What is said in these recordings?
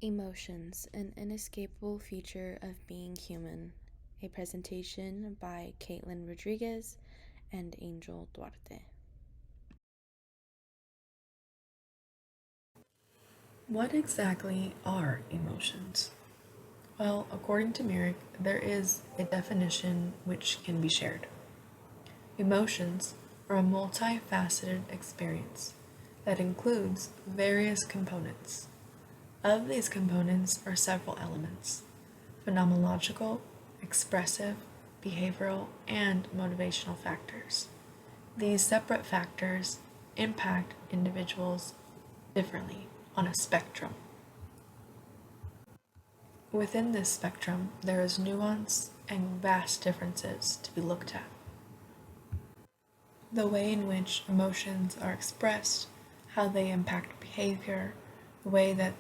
Emotions, an inescapable feature of being human. A presentation by Caitlin Rodriguez and Angel Duarte. What exactly are emotions? Well, according to Merrick, there is a definition which can be shared. Emotions are a multifaceted experience that includes various components. Of these components are several elements: phenomenological, expressive, behavioral, and motivational factors. These separate factors impact individuals differently on a spectrum. Within this spectrum, there is nuance and vast differences to be looked at. The way in which emotions are expressed, how they impact behavior, the way that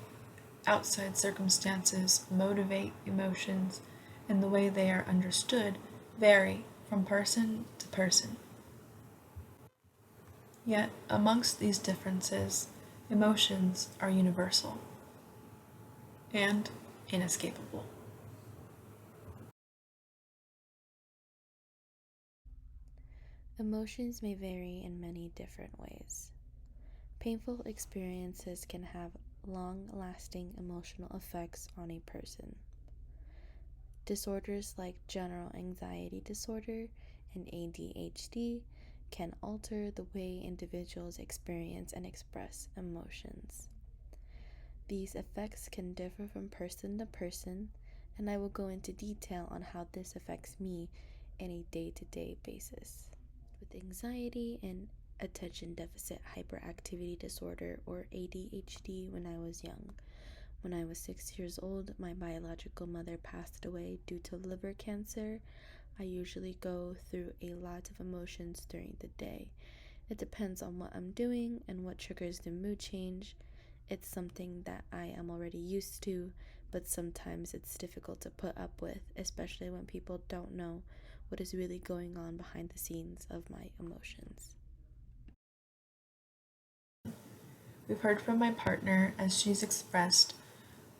outside circumstances motivate emotions, and the way they are understood vary from person to person. Yet, amongst these differences, emotions are universal and inescapable. Emotions may vary in many different ways. Painful experiences can have long lasting emotional effects on a person. Disorders like general anxiety disorder and ADHD can alter the way individuals experience and express emotions. These effects can differ from person to person, and I will go into detail on how this affects me in a day to day basis. With anxiety and attention deficit hyperactivity disorder, or ADHD, when I was young. When I was 6 years old, my biological mother passed away due to liver cancer. I usually go through a lot of emotions during the day. It depends on what I'm doing and what triggers the mood change. It's something that I am already used to, but sometimes it's difficult to put up with, especially when people don't know what is really going on behind the scenes of my emotions. We've heard from my partner as she's expressed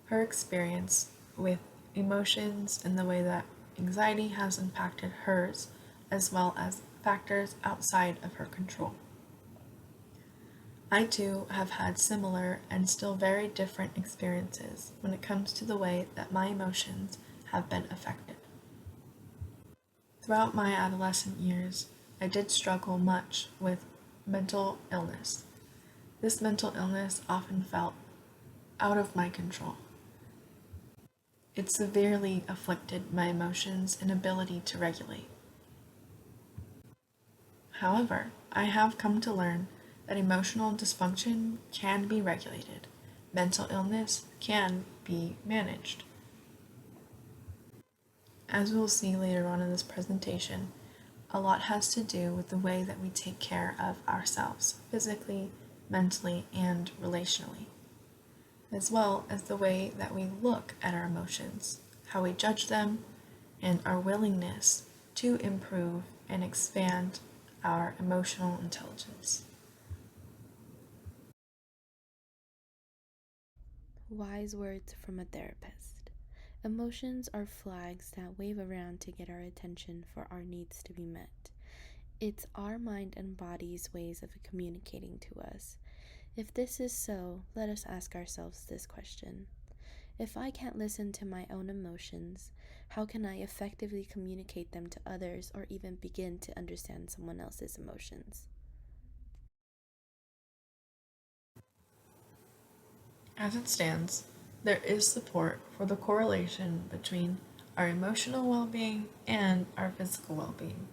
her experience with emotions and the way that anxiety has impacted hers, as well as factors outside of her control. I too have had similar and still very different experiences when it comes to the way that my emotions have been affected. Throughout my adolescent years, I did struggle much with mental illness. This mental illness often felt out of my control. It severely afflicted my emotions and ability to regulate. However, I have come to learn that emotional dysfunction can be regulated. Mental illness can be managed. As we'll see later on in this presentation, a lot has to do with the way that we take care of ourselves, physically, mentally, and relationally, as well as the way that we look at our emotions, how we judge them, and our willingness to improve and expand our emotional intelligence. Wise words from a therapist. Emotions are flags that wave around to get our attention for our needs to be met. It's our mind and body's ways of communicating to us. If this is so, let us ask ourselves this question. If I can't listen to my own emotions, how can I effectively communicate them to others or even begin to understand someone else's emotions? As it stands, there is support for the correlation between our emotional well being and our physical well being.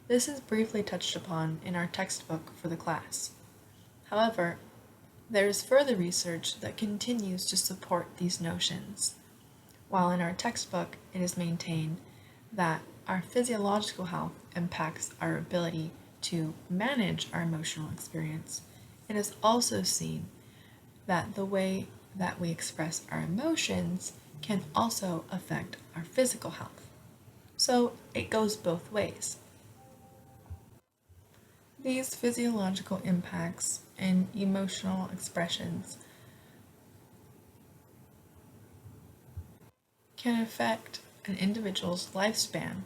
This is briefly touched upon in our textbook for the class. However, there is further research that continues to support these notions. While in our textbook it is maintained that our physiological health impacts our ability to manage our emotional experience, it is also seen that the way that we express our emotions can also affect our physical health. So it goes both ways. These physiological impacts and emotional expressions can affect an individual's lifespan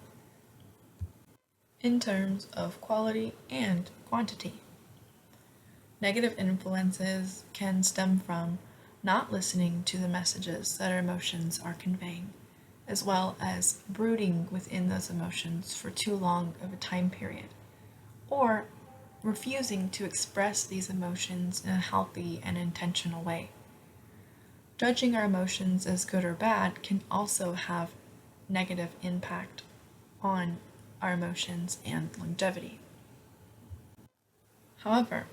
in terms of quality and quantity. Negative influences can stem from not listening to the messages that our emotions are conveying, as well as brooding within those emotions for too long of a time period, or refusing to express these emotions in a healthy and intentional way. Judging our emotions as good or bad can also have negative impact on our emotions and longevity. However,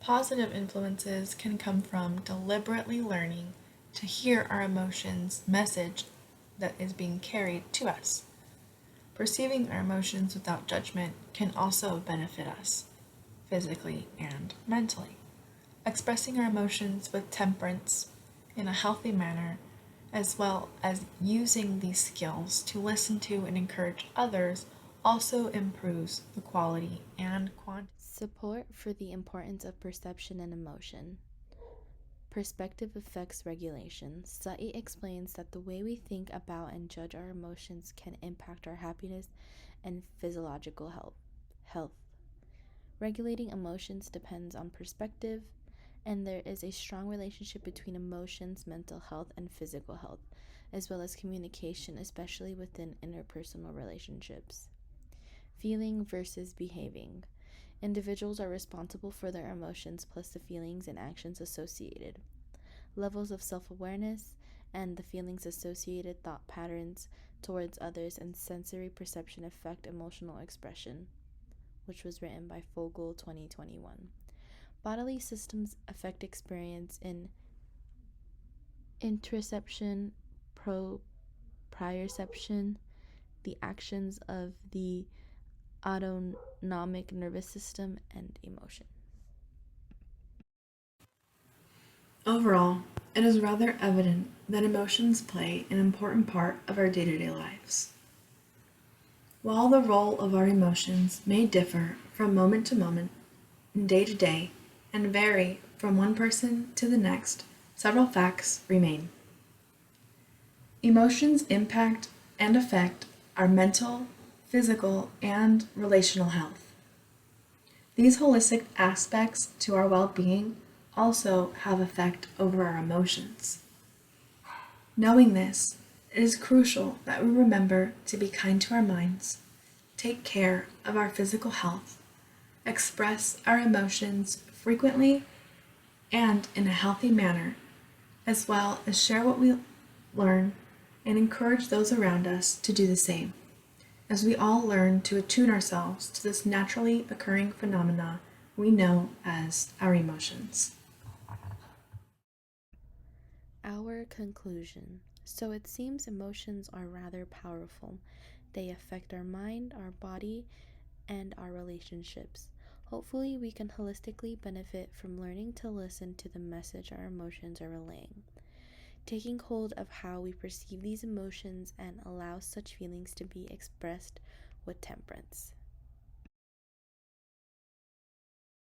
positive influences can come from deliberately learning to hear our emotions' message that is being carried to us. Perceiving our emotions without judgment can also benefit us, physically and mentally. Expressing our emotions with temperance in a healthy manner, as well as using these skills to listen to and encourage others, also improves the quality and quantity. Support for the importance of perception and emotion. Perspective affects regulation. Sati explains that the way we think about and judge our emotions can impact our happiness and physiological health. Regulating emotions depends on perspective, and there is a strong relationship between emotions, mental health, and physical health, as well as communication, especially within interpersonal relationships. Feeling versus behaving. Individuals are responsible for their emotions plus the feelings and actions associated. Levels of self awareness and the feelings associated thought patterns towards others and sensory perception affect emotional expression, which was written by Fogel 2021. Bodily systems affect experience in interoception, proprioception, the actions of the autonomic nervous system, and emotion. Overall, it is rather evident that emotions play an important part of our day-to-day lives. While the role of our emotions may differ from moment to moment, day to day, and vary from one person to the next, several facts remain. Emotions impact and affect our mental, physical, and relational health. These holistic aspects to our well-being also have effect over our emotions. Knowing this, it is crucial that we remember to be kind to our minds, take care of our physical health, express our emotions frequently and in a healthy manner, as well as share what we learn and encourage those around us to do the same, as we all learn to attune ourselves to this naturally occurring phenomena we know as our emotions. Our conclusion. So it seems emotions are rather powerful. They affect our mind, our body, and our relationships. Hopefully, we can holistically benefit from learning to listen to the message our emotions are relaying, taking hold of how we perceive these emotions and allow such feelings to be expressed with temperance.